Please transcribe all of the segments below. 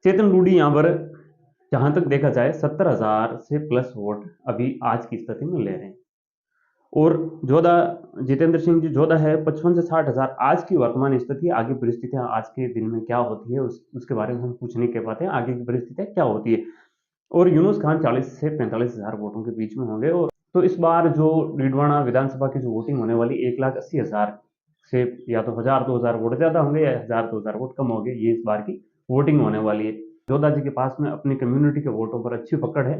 चेतन रूडी यहाँ पर जहां तक देखा जाए 70,000 से प्लस वोट अभी आज की स्थिति में ले रहे हैं। और जोधा जितेंद्र सिंह जी जोधा है 55 से 60 हजार आज की वर्तमान स्थिति। आगे परिस्थितियां आज के दिन में क्या होती है उसके बारे में हम कुछ नहीं कह पाते, आगे की परिस्थितियां क्या होती है। और यूनुस खान 40 से 45 हजार वोटों के बीच में होंगे। और तो इस बार जो डीडवाना विधानसभा की जो वोटिंग होने वाली 1,80,000 से या तो 1,000-2,000 वोट ज्यादा होंगे या 1,000-2,000 वोट कम होंगे, ये इस बार की वोटिंग होने वाली है। जोधा जी के पास में अपनी कम्युनिटी के वोटों पर अच्छी पकड़ है।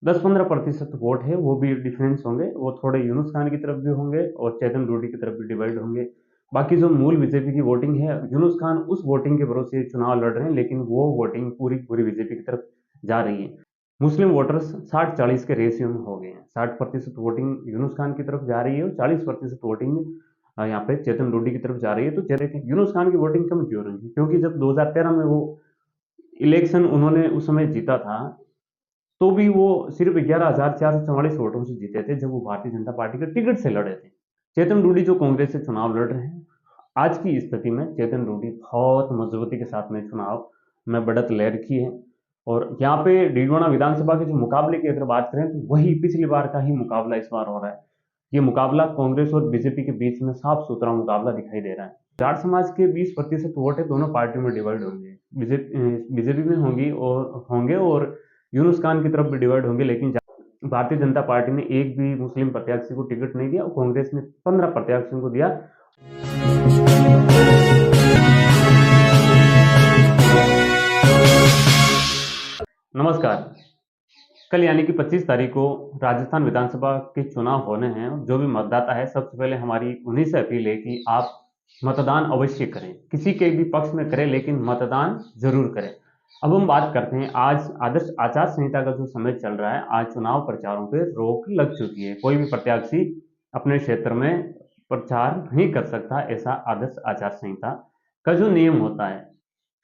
10-15% वोट है वो भी डिफरेंस होंगे, वो थोड़े यूनुस खान की तरफ भी होंगे और चेतन रूडी की तरफ भी डिवाइड होंगे। बाकी जो मूल बीजेपी की वोटिंग है, यूनुस खान उस वोटिंग के भरोसे चुनाव लड़ रहे हैं, लेकिन वो वोटिंग पूरी पूरी बीजेपी की तरफ जा रही है। मुस्लिम वोटर्स 60-40 के रेशियो में हो गए हैं। 60% वोटिंग यूनुस खान की तरफ जा रही है और 40% वोटिंग यहाँ पे चेतन रूडी की तरफ जा रही है। तो यूनुस खान की वोटिंग कम क्यों रही है? क्योंकि जब 2013 में वो इलेक्शन उन्होंने उस समय जीता था, तो भी वो सिर्फ 11,444 वोटों से जीते थे, जब वो भारतीय जनता पार्टी के टिकट से लड़े थे। चेतन रूडी जो कांग्रेस से चुनाव लड़ रहे हैं, आज की स्थिति में चेतन रूडी बहुत मजबूती के साथ में चुनाव में बढ़त ले रखी है। और यहाँ पे डीडवाना विधानसभा के जो मुकाबले की अगर बात करें, तो वही पिछली बार का ही मुकाबला इस बार हो रहा है। ये मुकाबला कांग्रेस और बीजेपी के बीच में साफ सुथरा मुकाबला दिखाई दे रहा है। जाट समाज के 20% वोट है, दोनों पार्टियों में डिवाइड होंगे। बीजेपी में होंगे और यूनुस खान की तरफ भी डिवाइड होंगे। लेकिन भारतीय जनता पार्टी ने एक भी मुस्लिम प्रत्याशी को टिकट नहीं दिया और कांग्रेस ने 15 प्रत्याशियों को दिया। नमस्कार। कल यानी कि 25 तारीख को राजस्थान विधानसभा के चुनाव होने हैं। जो भी मतदाता है, सबसे पहले हमारी उन्हीं से अपील है कि आप मतदान अवश्य करें, किसी के भी पक्ष में करें, लेकिन मतदान जरूर करें। अब हम बात करते हैं, आज आदर्श आचार संहिता का जो समय चल रहा है, आज चुनाव प्रचारों पर रोक लग चुकी है। कोई भी प्रत्याशी अपने क्षेत्र में प्रचार नहीं कर सकता, ऐसा आदर्श आचार संहिता का जो नियम होता है।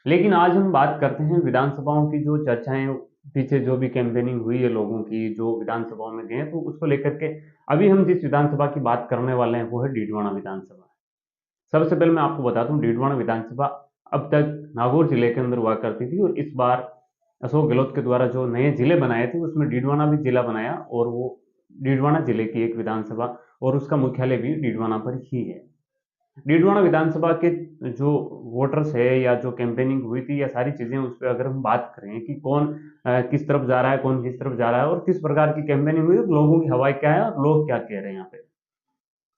लेकिन आज हम बात करते हैं विधानसभाओं की जो चर्चाएं, पीछे जो भी कैंपेनिंग हुई है लोगों की, जो विधानसभाओं में गए, तो उसको लेकर के अभी हम जिस विधानसभा की बात करने वाले हैं वो है डीडवाना विधानसभा। सबसे पहले मैं आपको बता दूं, डीडवाना विधानसभा अब तक नागौर जिले के अंदर हुआ करती थी, और इस बार अशोक गहलोत के द्वारा जो नए जिले बनाए थे उसमें डीडवाना भी जिला बनाया, और वो डीडवाना जिले की एक विधानसभा और उसका मुख्यालय भी डीडवाना पर ही है। डीडवाना विधानसभा के जो वोटर्स है या जो कैंपेनिंग हुई थी या सारी चीजें, उस पर अगर हम बात करें कि कौन किस तरफ जा रहा है, कौन किस तरफ जा रहा है और किस प्रकार की कैंपेनिंग हुई, लोगों की हवा क्या है और लोग क्या कह रहे हैं यहाँ पे।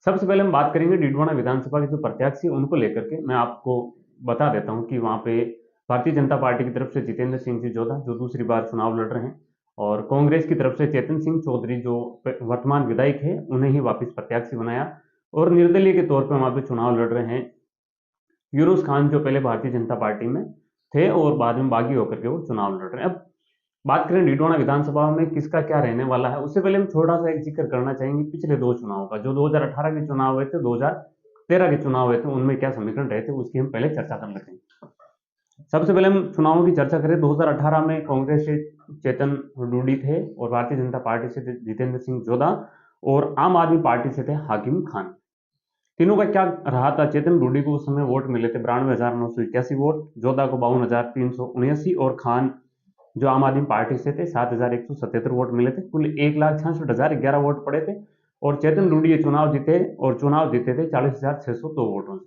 सबसे पहले हम बात करेंगे डीडवाना विधानसभा के जो प्रत्याशी है उनको लेकर के। मैं आपको बता देता हूँ कि वहां पे भारतीय जनता पार्टी की तरफ से जितेंद्र सिंह जी जोधा जो दूसरी बार चुनाव लड़ रहे हैं, और कांग्रेस की तरफ से चेतन सिंह चौधरी जो वर्तमान विधायक है, उन्हें ही वापस प्रत्याशी बनाया। और निर्दलीय के तौर पर वहां पे चुनाव लड़ रहे हैं यूनुस खान, जो पहले भारतीय जनता पार्टी में थे और बाद में बागी होकर के वो चुनाव लड़ रहे हैं। अब बात करें डीडवाना विधानसभा में किसका क्या रहने वाला है, उससे पहले हम थोड़ा सा एक जिक्र करना चाहेंगे पिछले दो चुनाव का। जो 2018 के चुनाव हुए थे, 2013 के चुनाव हुए थे, उनमें क्या समीकरण रहे थे उसकी हम पहले चर्चा कर लेते हैं। सबसे पहले हम चुनावों की चर्चा करें, 2018 में कांग्रेस से चेतन रूडी थे और भारतीय जनता पार्टी से थे जितेंद्र सिंह जोधा, और आम आदमी पार्टी से थे हाकिम खान। तीनों का क्या रहा था? चेतन रूडी को उस समय वोट मिले थे 92,981 वोट, जोधा को 52,379 और खान जो आम आदमी पार्टी से थे 7,177 वोट मिले थे। कुल 1,66,011 वोट पड़े थे। और चेतन रूडी ये चुनाव जीते और चुनाव जीते थे 40,602 वोटों से।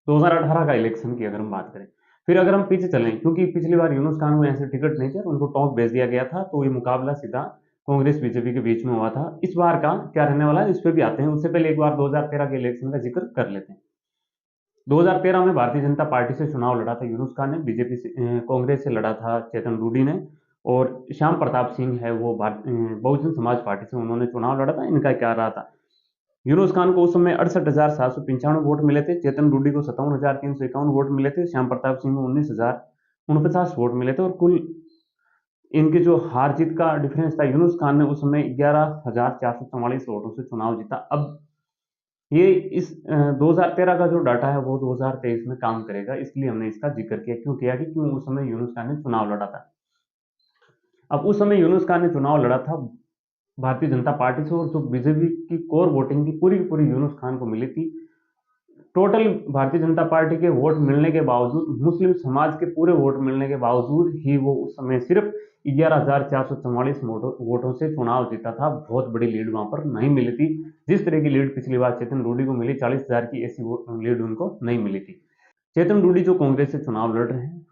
2018 का इलेक्शन की अगर हम बात करें, फिर अगर हम पीछे चलें, क्योंकि पिछली बार यूनुस खान को ऐसे टिकट नहीं थे, उनको टॉप भेज दिया गया था, तो ये मुकाबला सीधा कांग्रेस बीजेपी के बीच में हुआ था। इस बार का क्या रहने वाला है, इस पर भी आते हैं। उससे पहले एक बार 2013 के इलेक्शन का जिक्र कर लेते हैं। 2013 में भारतीय जनता पार्टी से चुनाव लड़ा था यूनुस खान ने, बीजेपी से कांग्रेस से लड़ा था चेतन रूडी ने, और श्याम प्रताप सिंह है वो बहुजन समाज पार्टी से उन्होंने चुनाव लड़ा था। इनका क्या रहा था? यूनुस खान को उस समय 68,795 वोट मिले थे, चेतन रूडी को 57,351 वोट मिले थे, श्याम प्रताप सिंह को 19,049 वोट मिले थे। और कुल इनके जो हार जीत का डिफरेंस था, यूनुस खान ने उस समय 11,444 वोटों से चुनाव जीता। अब ये इस 2013 का जो डाटा है वो 2023 में काम करेगा, इसलिए हमने इसका जिक्र किया। क्यों किया? कि क्यों उस समय यूनुस खान ने चुनाव लड़ा था। अब उस समय यूनुस खान ने चुनाव लड़ा था भारतीय जनता पार्टी से, और जो बीजेपी की कोर वोटिंग थी पूरी की पूरी यूनुस खान को मिली थी। टोटल भारतीय जनता पार्टी के वोट मिलने के बावजूद, मुस्लिम समाज के पूरे वोट मिलने के बावजूद ही वो उस समय सिर्फ 11,444 वोटों से चुनाव जीता था। बहुत बड़ी लीड वहां पर नहीं मिली थी, जिस तरह की लीड पिछली बार चेतन रूडी को मिली 40,000 की, ऐसी लीड उनको नहीं मिली थी। चेतन रूडी जो कांग्रेस से चुनाव लड़ रहे हैं,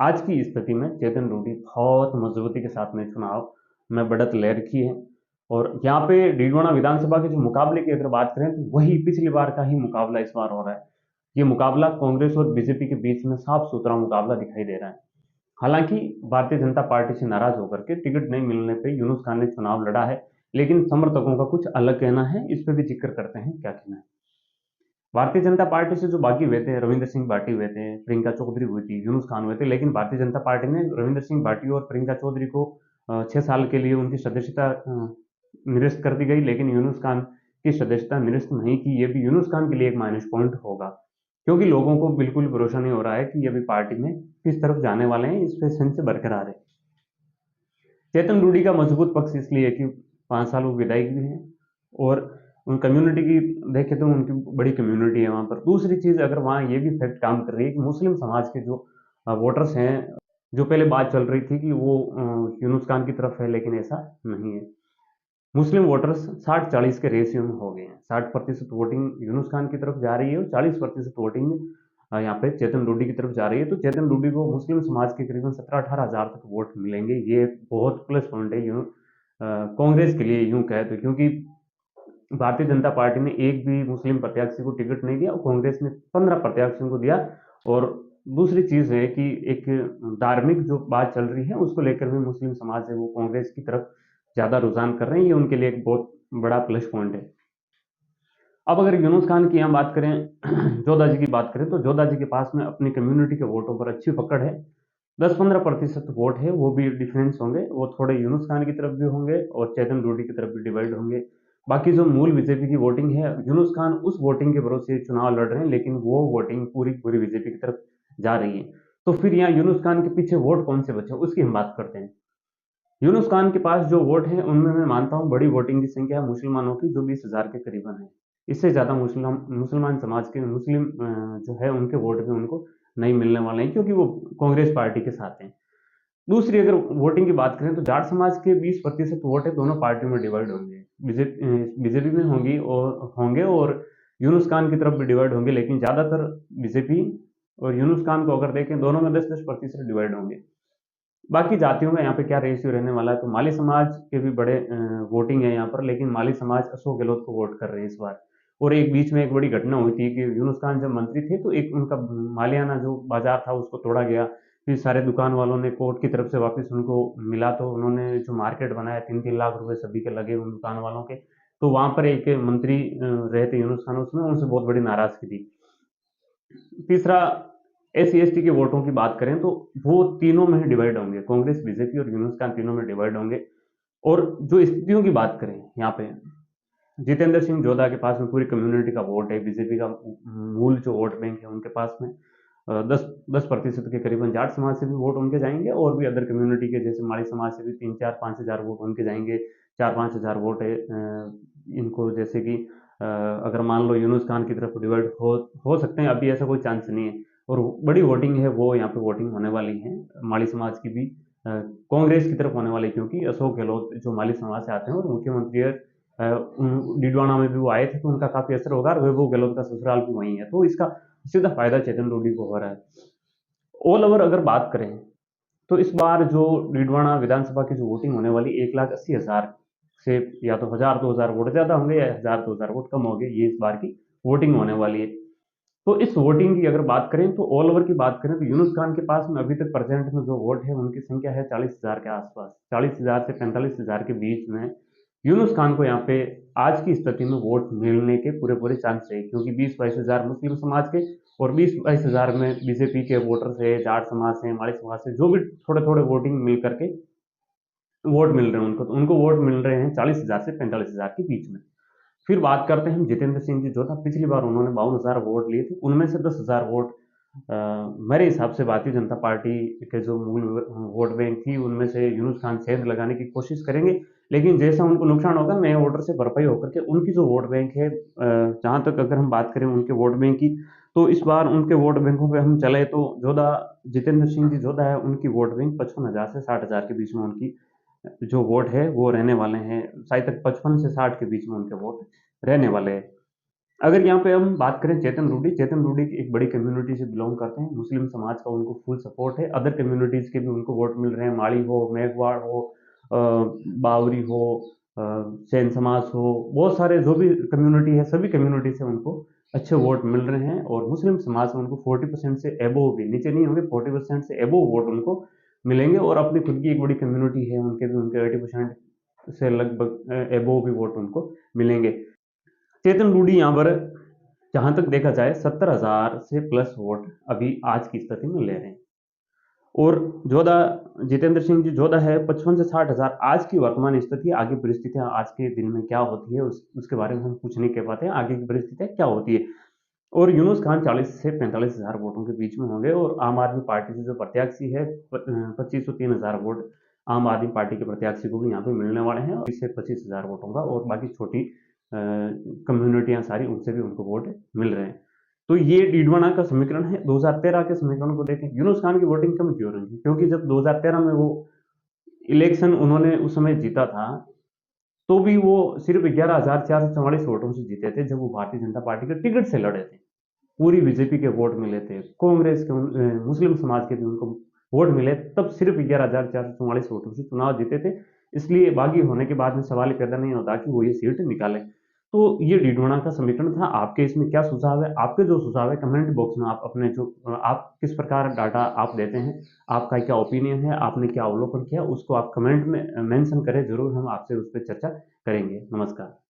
आज की स्थिति में चेतन रूडी बहुत मजबूती के साथ में चुनाव में बढ़त ले रखी है। और यहाँ पे डीडवाना विधानसभा के जो मुकाबले की अगर बात करें तो वही पिछली बार का ही मुकाबला इस बार हो रहा है। ये मुकाबला कांग्रेस और बीजेपी के बीच में साफ सुथरा मुकाबला दिखाई दे रहा है। हालांकि भारतीय जनता पार्टी से नाराज होकर के टिकट नहीं मिलने पर यूनुस खान ने चुनाव लड़ा है, लेकिन समर्थकों का कुछ अलग कहना है। इस पर भी जिक्र करते हैं क्या कहना है। भारतीय जनता पार्टी से जो बागी हुए थे, रविंद्र सिंह भाटी हुए थे, प्रियंका चौधरी हुई थी, यूनुस खान हुए थे, लेकिन भारतीय जनता पार्टी ने रविंद्र सिंह भाटी और प्रियंका चौधरी को 6 साल के लिए उनकी सदस्यता निरस्त कर दी गई, लेकिन यूनुस खान की सदस्यता निरस्त नहीं की। ये भी यूनुस खान के लिए एक माइनस पॉइंट होगा, क्योंकि लोगों को बिल्कुल भरोसा नहीं हो रहा है कि ये भी पार्टी में किस तरफ जाने वाले हैं। इस पे सेंस बरकरार है। चेतन रूडी का मजबूत पक्ष इसलिए कि 5 साल वो विधायक भी हैं और उन कम्युनिटी की देखें तो उनकी बड़ी कम्युनिटी है वहाँ पर। दूसरी चीज़, अगर वहाँ ये भी फैक्ट काम कर रही है कि मुस्लिम समाज के जो वोटर्स हैं, जो पहले बात चल रही थी कि वो यूनुस खान की तरफ है, लेकिन ऐसा नहीं है। मुस्लिम वोटर्स 60-40 के रेशियो में हो गए हैं। 60% वोटिंग यूनुस खान की तरफ जा रही है और 40% वोटिंग यहाँ पे चेतन रूडी की तरफ जा रही है। तो चेतन रूडी को मुस्लिम समाज के करीबन 17-18 हज़ार तक वोट मिलेंगे। ये बहुत प्लस पॉइंट है कांग्रेस के लिए, यूं कहे तो, क्योंकि भारतीय जनता पार्टी ने एक भी मुस्लिम प्रत्याशी को टिकट नहीं दिया और कांग्रेस ने 15 प्रत्याशियों को दिया। और दूसरी चीज है कि एक धार्मिक जो बात चल रही है उसको लेकर भी मुस्लिम समाज है वो कांग्रेस की तरफ ज्यादा रुझान कर रहे हैं। ये उनके लिए एक बहुत बड़ा प्लस पॉइंट है। अब अगर यूनुस खान की यहाँ बात करें, जोधा जी की बात करें, तो जोधा जी के पास में अपनी कम्युनिटी के वोटों पर अच्छी पकड़ है। 10-15% वोट है, वो भी डिफरेंस होंगे, वो थोड़े यूनुस खान की तरफ भी होंगे और चेतन रूडी की तरफ भी डिवाइड होंगे। बाकी जो मूल बीजेपी की वोटिंग है, यूनुस खान उस वोटिंग के भरोसे चुनाव लड़ रहे हैं, लेकिन वो वोटिंग पूरी पूरी बीजेपी की तरफ जा रही है। तो फिर यहाँ यूनुस खान के पीछे वोट कौन से बचे, उसकी हम बात करते हैं। यूनुस खान के पास जो वोट है उनमें मैं मानता हूँ बड़ी वोटिंग की संख्या है मुसलमानों की, जो 20,000 के करीबन है। इससे ज्यादा मुसलमान समाज के मुस्लिम जो है उनके वोट भी उनको नहीं मिलने वाले हैं, क्योंकि वो कांग्रेस पार्टी के साथ हैं। दूसरी अगर वोटिंग की बात करें तो जाट समाज के 20% वोट है, दोनों पार्टियों में डिवाइड होंगे। बीजेपी में होंगे और यूनुस खान की तरफ भी डिवाइड होंगे, लेकिन ज्यादातर बीजेपी और यूनुस खान को अगर देखें दोनों में 10-10% डिवाइड होंगे। बाकी जातियों में यहाँ पे क्या रेशियो रहने वाला है, तो माली समाज के भी बड़े वोटिंग है यहाँ पर, लेकिन माली समाज अशोक गहलोत को वोट कर रहे हैं इस बार। और एक बीच में एक बड़ी घटना हुई थी कि यूनुस खान जब मंत्री थे तो एक उनका मालियाना जो बाजार था उसको तोड़ा गया। फिर सारे दुकान वालों ने कोर्ट की तरफ से वापस उनको मिला, तो उन्होंने जो मार्केट बनाया 3-3 लाख रुपए सभी के लगे उन दुकान वालों के। तो वहां पर एक मंत्री रहे थे यूनुस खान, उसमें उनसे बहुत बड़ी नाराजगी थी। तीसरा, SC/ST के वोटों की बात करें तो वो तीनों में डिवाइड होंगे, कांग्रेस, बीजेपी और यूनुस खान तीनों में डिवाइड होंगे। और जो स्थितियों की बात करें यहाँ पे, जितेंद्र सिंह जोधा के पास में पूरी कम्युनिटी का वोट है, बीजेपी का मूल जो वोट बैंक है उनके पास में 10% के करीबन जाट समाज से भी वोट उनके जाएंगे, और भी अदर कम्युनिटी के जैसे माड़ी समाज से भी 3-4-5 हजार वोट उनके जाएंगे। 4-5 हजार वोट है इनको, जैसे कि अगर मान लो यूनुस खान की तरफ डिवाइड हो सकते हैं, अभी ऐसा कोई चांस नहीं है। और बड़ी वोटिंग है वो यहाँ पे वोटिंग होने वाली है माली समाज की भी कांग्रेस की तरफ होने वाली, क्योंकि अशोक गहलोत जो माली समाज से आते हैं और मुख्यमंत्री डिडवाना में भी वो आए थे, तो उनका काफी असर होगा। और वैभव गहलोत का ससुराल भी वहीं है, तो इसका सीधा फायदा चेतन रूडी को हो रहा है। ऑल ओवर अगर बात करें तो इस बार जो डीडवाना विधानसभा की जो वोटिंग होने वाली 1,80,000 से, या तो 1,000-2,000 वोट ज्यादा होंगे या 1,000-2,000 वोट कम होंगे, ये इस बार की वोटिंग होने वाली है। तो इस वोटिंग की अगर बात करें तो ऑल ओवर की बात करें तो यूनुस खान के पास में अभी तक प्रेजेंट में जो वोट है उनकी संख्या है 40,000 के आसपास, 40,000 से 45,000 के बीच में। यूनुस खान को यहाँ पे आज की स्थिति में वोट मिलने के पूरे पूरे चांस है, क्योंकि 20-22 हजार मुस्लिम समाज के और 20-22 हजार में बीजेपी के वोटर्स है, जाट समाज से, माड़ी समाज से, जो भी थोड़े थोड़े वोटिंग मिल करके वोट मिल रहे हैं उनको, तो उनको वोट मिल रहे हैं 40,000 से 45,000 के बीच में। फिर बात करते हैं जितेंद्र सिंह जी, जो था पिछली बार उन्होंने 52,000 वोट लिए थे, उनमें से 10,000 वोट मेरे हिसाब से भारतीय जनता पार्टी के जो मूल वोट बैंक थी उनमें से यूनुस खान सेंध लगाने की कोशिश करेंगे। लेकिन जैसा उनको नुकसान होगा नए वोटर से भरपाई होकर के उनकी जो वोट बैंक है, जहाँ तक अगर हम बात करें उनके वोट बैंक की, तो इस बार उनके वोट बैंकों पे हम चले तो जोधा जितेंद्र सिंह जी जोधा है, उनकी वोट बैंक 55,000 से 60,000 के बीच में उनकी जो वोट है वो रहने वाले हैं। शायद तक 55 से 60 के बीच में उनके वोट रहने वाले हैं। अगर यहाँ पे हम बात करें चेतन रूडी की एक बड़ी कम्युनिटी से बिलोंग करते हैं, मुस्लिम समाज का उनको फुल सपोर्ट है। अदर कम्युनिटीज के भी उनको वोट मिल रहे हैं, माड़ी हो, मेघवाड़ हो, बावरी हो, सेन समाज हो, बहुत सारे जो भी कम्युनिटी है सभी कम्युनिटी से उनको अच्छे वोट मिल रहे हैं। और मुस्लिम समाज में उनको 40% से एबोव भी, नीचे नहीं होंगे, 40% से एबोव वोट उनको मिलेंगे। और अपनी खुद की एक बड़ी कम्युनिटी है उनके भी, उनके 80% से लगभग एबोव भी वोट उनको मिलेंगे। चेतन रूडी यहाँ पर जहां तक देखा जाए 70,000 से प्लस वोट अभी आज की स्थिति में ले रहे हैं। और जोधा जितेंद्र सिंह जी जोधा है 55 से 60,000 आज की वर्तमान स्थिति। आगे परिस्थितियां आज के दिन में क्या होती है उसके बारे में हम कुछ नहीं कह पाते हैं, आगे की परिस्थितियां क्या होती है। और यूनुस खान 40 से 45,000 वोटों के बीच में होंगे। और आम आदमी पार्टी से जो प्रत्याशी है 25 से 3,000 वोट आम आदमी पार्टी के प्रत्याशी को भी यहाँ पे मिलने वाले हैं, 20 से 25,000 वोटों का। और बाकी छोटी कम्युनिटियां सारी उनसे भी उनको वोट मिल रहे हैं। तो ये डीडवाना का समीकरण है। 2013 के समीकरण को देखें, यूनुस खान की वोटिंग कम क्यों रही, क्योंकि जब 2013 में वो इलेक्शन उन्होंने उस समय जीता था तो भी वो सिर्फ 11,444 वोटों से जीते थे, जब वो भारतीय जनता पार्टी के टिकट से लड़े थे। पूरी बीजेपी के वोट मिले थे, कांग्रेस के मुस्लिम समाज के भी उनको वोट मिले, तब सिर्फ 11,444 वोटों से चुनाव जीते थे। इसलिए बागी होने के बाद में सवाल पैदा नहीं होता कि वो ये सीट निकाले। तो ये डिडोना का समीकरण था। आपके इसमें क्या सुझाव है? आपके जो सुझाव है कमेंट बॉक्स में आप अपने जो आप किस प्रकार डाटा आप देते हैं, आपका क्या ओपिनियन है, आपने क्या अवलोकन किया, उसको आप कमेंट में मेंशन करें जरूर, हम आपसे उस पर चर्चा करेंगे। नमस्कार।